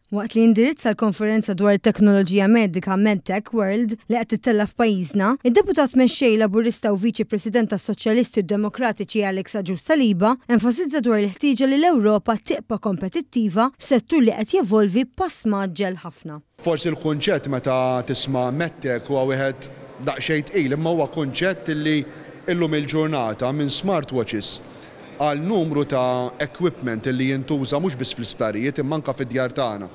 Waqt li indirizza l-konferenza dwar it-teknoloġija medika MedTech World li qed tittella f'pajjiżna, id-deputat mexxej Laburista u Viċi President tas-Soċjalisti u Demokratiċi Alex Agius Saliba enfasizza dwar il-ħtieġa li l-Ewropa tibqa' kompetittiva f'settur li qed jevolvi pass maġġel ħafna. Forsi l-kunċett meta tisma' MedTech huwa wieħed daqsxejn tqil, imma huwa kunċett li illum il-ġurnata minn smartwatches għal numru ta' equipment li jintuża mhux biss fl-isptarijiet imma anke fid-djar tagħna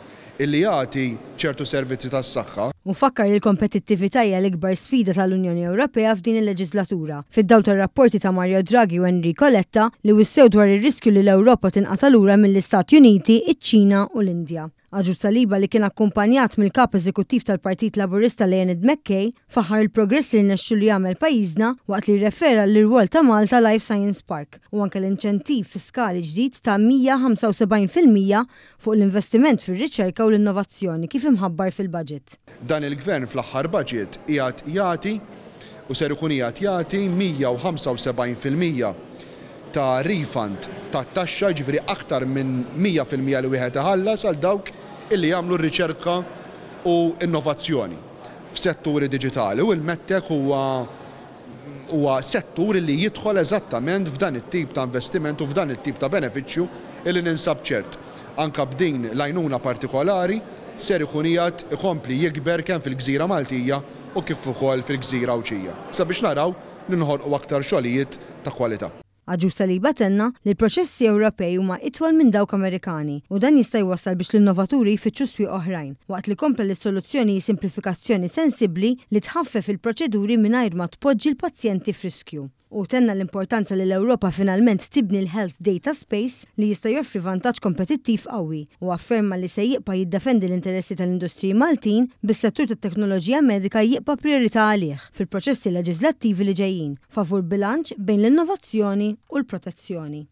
illi jagħti ċertu servizzi tas-saħħa. U fakkar li l-kompetittività hija l-ikbar sfida tal-Unjoni Ewropea f'din il-leġislatura. Fid-dawl tar-rapporti ta' Mario Draghi u Enrico Letta li wissew dwar ir-riskju li l-Ewropa tinqata' lura mill-Istati Uniti, iċ-Ċina u l-Indja. Agius Saliba li kien akkumpanjat mill-kap eżekuttiv tal-Partit Laburista Leonard Mackay faħar il-progress li nnexxu li jagħmel pajjiżna waqt li rrefera l-irwol ta' Malta Life Science Park u anke l-inċentiv fiskali ġdid ta' 175% fuq l-investiment fir-riċerka u l-innovazzjoni kif imħabbar fil-budget. Dan il-gvern fl-aħħar budget qiegħed jagħti u ser ikun qiegħed jagħti 175% ta' refund ta' taxxa, ġifieri aktar minn 100% li wieħed iħallas għal dawk illi jagħmlu r-riċerka u innovazzjoni f'setturi diġitali u l-MedTech huwa settur li jidħol eżattament f'dan it-tip ta' investiment u f'dan it-tip ta' benefiċċju illi ninsab ċert. Anke b'din l-għajnuna partikolari ser ikun qiegħed ikompli jikber kemm fil-Gżira Maltija u kif ukoll fil-Gżira Awċija sabiex naraw li nħolqu aktar xogħlijiet ta' kwalità. Agius Saliba tenna li l-proċessi Ewropej huma itwal minn dawk Amerikani u dan jista' jwassal biex l-innovaturi jfittxu swieq oħrajn waqt li kompla l-soluzzjoni simplifikazzjoni sensibbli li tħaffef il-proċeduri mingħajr ma tpoġġi l-pazjenti f'riskju. U tenna l-importanza li l-Ewropa finalment tibni l-Health Data Space li jista' joffri vantaġġ kompetittiv qawwi u afferma li se jibqa' jiddefendi l-interessi tal-industriji Maltin bis-settur tat-teknoloġija medika jibqa' prijorità għalih fil-proċessi leġislattivi li ġejjin favur bilanċ bejn l-innovazzjoni u l-protezzjoni.